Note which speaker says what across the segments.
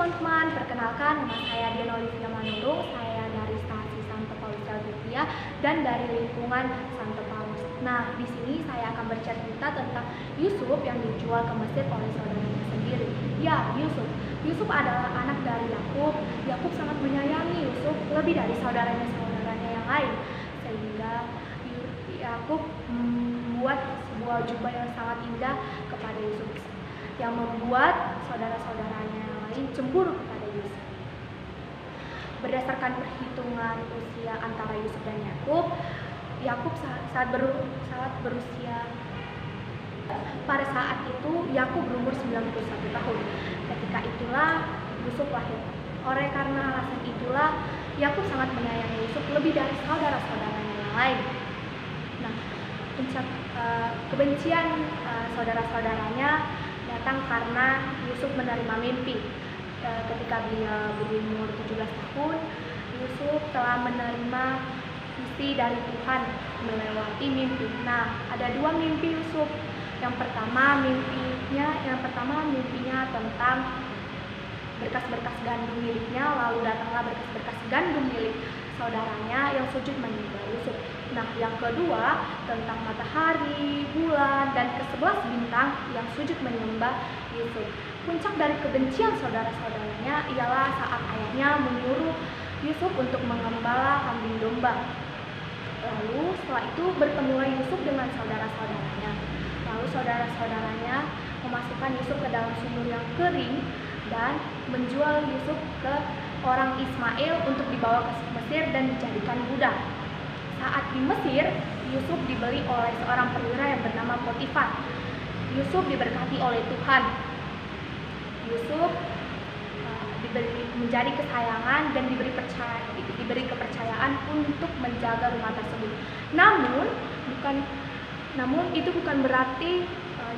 Speaker 1: teman-teman, perkenalkan nama saya Dian Olivia Manurung, saya dari Stasi Santo Paulus Salvatia dan dari lingkungan Santo Paulus. Nah, di sini saya akan bercerita tentang Yusuf yang dijual ke Mesir oleh saudaranya sendiri. Ya, Yusuf. Yusuf adalah anak dari Yakub. Yakub sangat menyayangi Yusuf lebih dari saudaranya yang lain, sehingga Yakub membuat sebuah jubah yang sangat indah kepada Yusuf, yang membuat saudara-saudaranya yang lain cemburu kepada Yusuf. Berdasarkan perhitungan usia antara Yusuf dan Yakub, Yakub saat berusia pada saat itu Yakub berumur 91 tahun. Ketika itulah Yusuf lahir. Oleh karena alasan itulah Yakub sangat menyayangi Yusuf lebih dari saudara-saudaranya yang lain. Nah, kebencian saudara-saudaranya datang karena Yusuf menerima mimpi. Ketika dia berumur 17 tahun, Yusuf telah menerima visi dari Tuhan melewati mimpi. Nah, ada dua mimpi Yusuf. Yang pertama mimpinya tentang berkas-berkas gandum miliknya, lalu datanglah berkas-berkas gandum milik saudaranya yang sujud menyembah Yusuf. Nah, yang kedua tentang matahari, bulan, dan ke-11 bintang yang sujud menyembah Yusuf. Puncak dari kebencian saudara-saudaranya ialah saat ayahnya menyuruh Yusuf untuk mengembala kambing domba. Lalu setelah itu bertemulah Yusuf dengan saudara-saudaranya. Lalu saudara-saudaranya memasukkan Yusuf ke dalam sumur yang kering dan menjual Yusuf ke orang Ismail untuk dibawa ke Mesir dan dijadikan budak. Saat di Mesir, Yusuf dibeli oleh seorang perwira yang bernama Potifar. Yusuf diberkati oleh Tuhan. Yusuf menjadi kesayangan dan diberi kepercayaan untuk menjaga rumah tersebut. Namun itu bukan berarti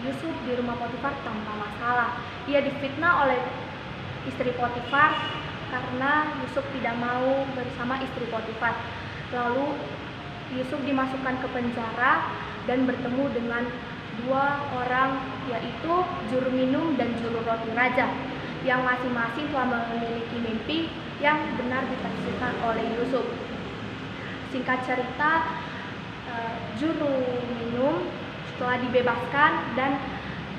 Speaker 1: Yusuf di rumah Potifar tanpa masalah. Ia difitnah oleh istri Potifar karena Yusuf tidak mau bersama istri Potifar. Lalu Yusuf dimasukkan ke penjara dan bertemu dengan dua orang, yaitu juru minum dan juru roti raja, yang masing-masing telah memiliki mimpi yang benar ditafsirkan oleh Yusuf. Singkat cerita, juru minum setelah dibebaskan dan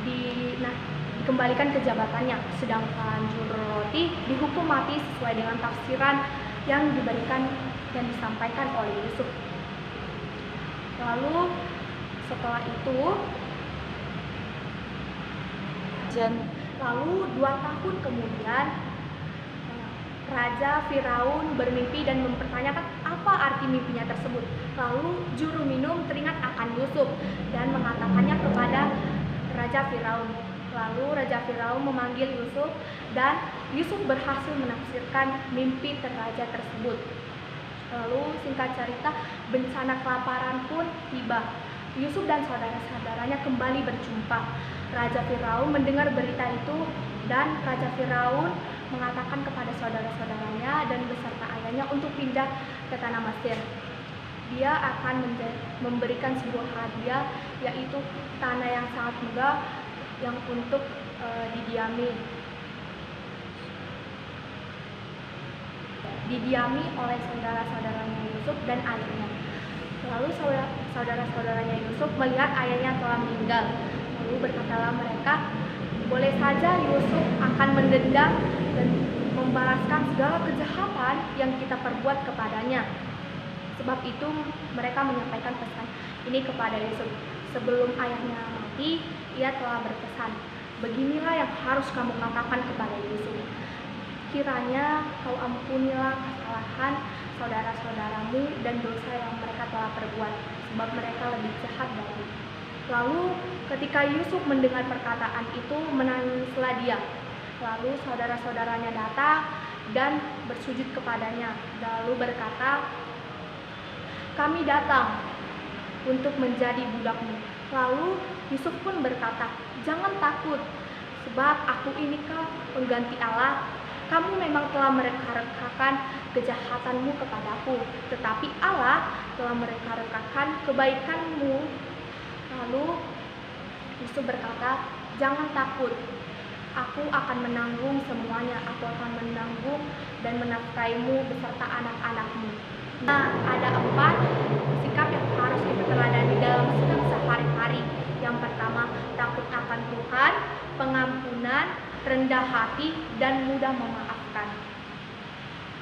Speaker 1: dikembalikan ke jabatannya, sedangkan juru roti dihukum mati sesuai dengan tafsiran yang disampaikan oleh Yusuf. Lalu setelah itu, 2 tahun kemudian, Raja Firaun bermimpi dan mempertanyakan apa arti mimpinya tersebut. Lalu juru minum teringat akan Yusuf dan mengatakannya kepada Raja Firaun. Lalu Raja Firaun memanggil Yusuf dan Yusuf berhasil menafsirkan mimpi raja tersebut. Lalu singkat cerita, bencana kelaparan pun tiba. Yusuf dan saudara-saudaranya kembali berjumpa. Raja Firaun mendengar berita itu dan Raja Firaun mengatakan kepada saudara-saudaranya dan beserta ayahnya untuk pindah ke tanah Mesir. Dia akan memberikan sebuah hadiah, yaitu tanah yang sangat megah yang untuk didiami oleh saudara-saudaranya Yusuf dan ayahnya. Lalu saudara-saudaranya Yusuf melihat ayahnya telah meninggal. Lalu berkatalah mereka, boleh saja Yusuf akan mendendam dan membalaskan segala kejahatan yang kita perbuat kepadanya. Sebab itu mereka menyampaikan pesan ini kepada Yusuf. Sebelum ayahnya mati, ia telah berpesan, beginilah yang harus kamu katakan kepada Yusuf. Kiranya kau ampunilah kesalahan saudara-saudaramu dan dosa yang mereka telah perbuat, sebab mereka lebih jahat dari. Lalu ketika Yusuf mendengar perkataan itu, menangislah dia. Lalu saudara-saudaranya datang dan bersujud kepadanya, lalu berkata, kami datang untuk menjadi budakmu. Lalu Yusuf pun berkata, jangan takut, sebab aku inikah pengganti Allah. Kamu memang telah mereka-rekakan kejahatanmu kepadaku, tetapi Allah telah mereka-rekakan kebaikanmu. Lalu Yusuf berkata, jangan takut, Aku akan menanggung semuanya. Aku akan menanggung dan menafkaimu beserta anak-anakmu. Nah, ada 4 sikap yang harus kita teladani dalam sikap sehari-hari. Yang pertama, takut akan Tuhan, pengampunan, rendah hati, dan mudah memaafkan.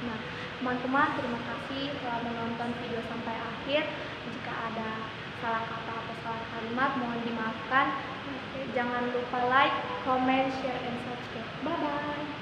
Speaker 1: Nah, teman-teman, terima kasih telah menonton video sampai akhir. Jika ada salah kata atau salah kalimat, mohon dimaafkan. Jangan lupa like, comment, share, and subscribe. Bye-bye.